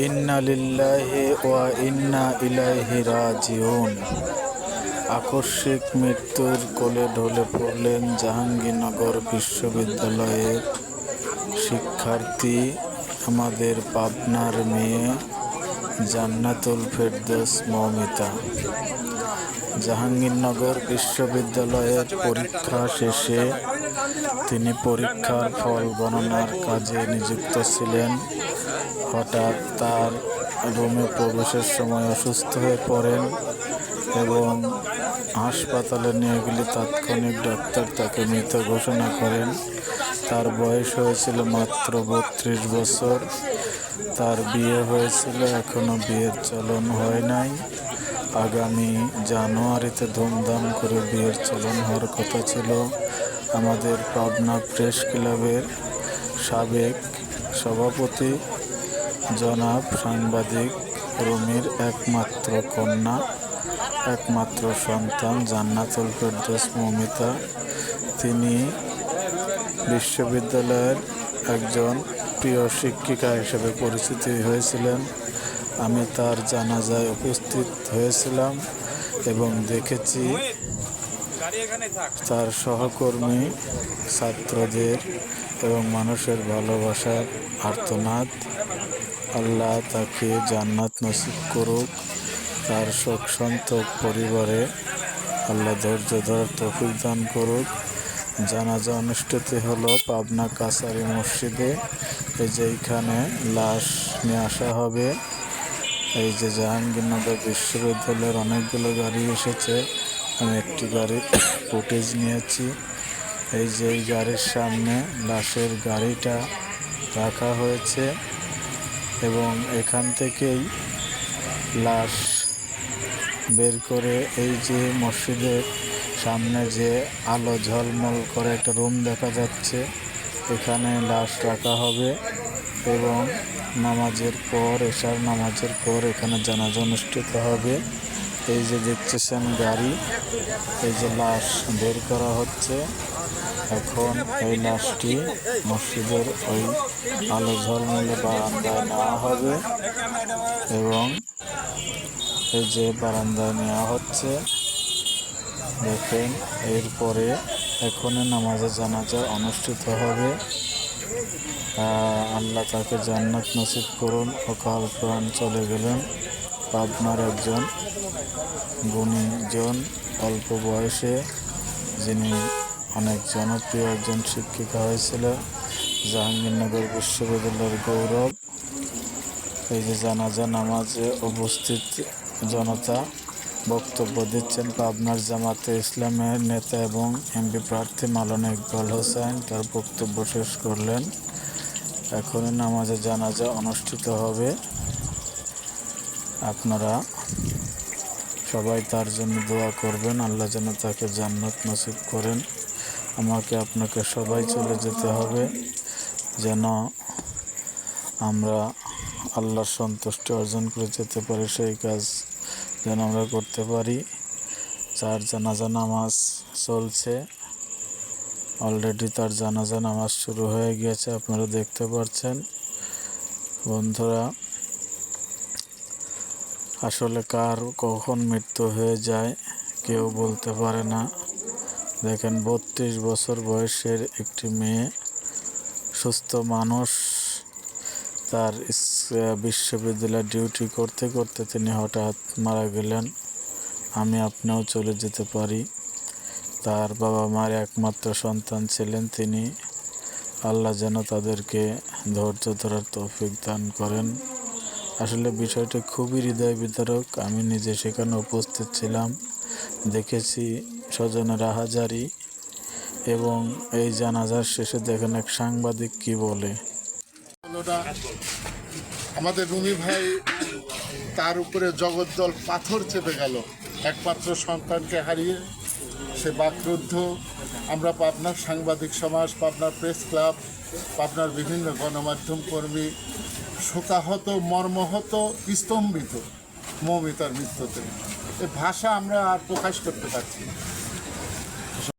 ইন্না লিল্লাহি ওয়া ইন্না ইলাইহি রাজিউন। আকস্মিক মৃত্যুর কোলে ঢলে পড়লেন জাহাঙ্গীরনগর বিশ্ববিদ্যালয়ের শিক্ষার্থী, আমাদের পাবনার মেয়ে জান্নাতুল ফেরদৌস মৌমিতা। জাহাঙ্গীরনগর বিশ্ববিদ্যালয়ের পরীক্ষা শেষে তিনি পরীক্ষার ফল গণনার কাজে নিযুক্ত ছিলেন। হঠাৎ তার রুমে প্রবেশের সময় অসুস্থ হয়ে পড়েন এবং হাসপাতালে নিয়ে গেলে তাৎক্ষণিক ডাক্তার তাকে মৃত ঘোষণা করেন। তার বয়স হয়েছিল মাত্র 32 বছর। তার বিয়ে হয়েছিল, এখনো বিয়ের চলন হয় নাই। আগামী জানুয়ারিতে ধুমধাম করে বিয়ের চলন হওয়ার কথা ছিল। আমাদের পাবনা প্রেস ক্লাবের সাবেক সভাপতি জনাব সাংবাদিক রুমির একমাত্র কন্যা, একমাত্র সন্তান জান্নাতুল ফেরদৌস মৌমিতা। তিনি বিশ্ববিদ্যালয়ের একজন প্রিয় শিক্ষিকা হিসেবে পরিচিতি হয়েছিলেন। আমি তার জানাজায় উপস্থিত হয়েছিলাম এবং দেখেছি তার সহকর্মী, ছাত্রদের এবং মানুষের ভালোবাসার আর্তনাদ। আল্লাহ তাকে জান্নাত নসিব করুক। তার শোক সন্তপ্ত পরিবারে আল্লাহ ধৈর্য ধরার তৌফিক দান করুক। জানাজা অনুষ্ঠিত হলো পাবনা কাছারি মসজিদে। এই যে এইখানে লাশ নিয়ে আসা হবে। এই যে জাহাঙ্গীরনগর বিশ্ববিদ্যালয়ের অনেকগুলো গাড়ি এসেছে, আমি একটি গাড়ির ফুটেজ নিয়েছি। এই যে এই গাড়ির সামনে লাশের গাড়িটা রাখা হয়েছে এবং এখান থেকেই লাশ বের করে এই যে মসজিদের সামনে যে আলো ঝলমল করে একটা রুম দেখা যাচ্ছে, এখানে লাশ রাখা হবে এবং নামাজের পর, এশার নামাজের পর এখানে জানাজা অনুষ্ঠিত হবে। এই যে দেখতেছেন গাড়ি, এই যে লাশ বের করা হচ্ছে। এখন এই লাশটি মসজিদের ওই আলো ঝলমলে বারান্দায় নেওয়া হবে এবং এই যে বারান্দায় নেওয়া হচ্ছে দেখেন। এরপরে এখনই নামাজে জানাজা অনুষ্ঠিত হবে। আল্লাহ তাকে জান্নাত নসিব করুন। অকাল প্রাণ চলে গেলেন পাবনার একজন গুণীজন, অল্প বয়সে যিনি অনেক জনপ্রিয় একজন শিক্ষিকা হয়েছিল, জাহাঙ্গীরনগর বিশ্ববিদ্যালয়ের গৌরব। এই যে জানাজা নামাজে উপস্থিত জনতা বক্তব্য দিচ্ছেন পাবনার জামাতে ইসলামের নেতা এবং এমপি প্রার্থী মাওলানা ইকবাল হোসেন। তার বক্তব্য শেষ করলেন। এখনই নামাজে জানাজা অনুষ্ঠিত হবে। আপনারা সবাই তার জন্য দোয়া করবেন, আল্লাহ যেন তাকে জান্নাত নসিব করেন। আমাকে আপনাকে সবাই চলে যেতে হবে যেন আমরা আল্লাহর সন্তুষ্টি অর্জন করে যেতে পারি, সেই কাজ যেন আমরা করতে পারি। যার জানাজা নামাজ চলছে, অলরেডি তার জানাজা নামাজ শুরু হয়ে গিয়েছে, আপনারা দেখতে পাচ্ছেন। বন্ধুরা, আসলে কার কখন মৃত্যু হয়ে যায় কেউ বলতে পারে না। দেখেন, 32 বছর বয়সের একটি মেয়ে, সুস্থ মানুষ, তার বিশ্ববিদ্যালয়ে ডিউটি করতে করতে তিনি হঠাৎ মারা গেলেন। আমি আপনিও চলে যেতে পারি। তার বাবা মার একমাত্র সন্তান ছিলেন তিনি। আল্লাহ যেন তাদেরকে ধৈর্য ধরার তৌফিক দান করেন। আসলে বিষয়টি খুবই হৃদয় বিদারক। আমি নিজে সেখানে উপস্থিত ছিলাম, দেখেছি স্বজনের আহাজারি এবং এই জানাজার শেষে দেখেন এক সাংবাদিক কি বলে। আমাদের রুমি ভাই, তার উপরে জগদ্দল পাথর চেপে গেল। একমাত্র সন্তানকে হারিয়ে সে বাকরুদ্ধ। আমরা পাবনার সাংবাদিক সমাজ, পাবনার প্রেস ক্লাব, পাবনার বিভিন্ন গণমাধ্যম কর্মী শোকাহত, মর্মহত, স্তম্ভিত মৌমিতার মৃত্যুতে। এ ভাষা আমরা আর প্রকাশ করতে পারছি না।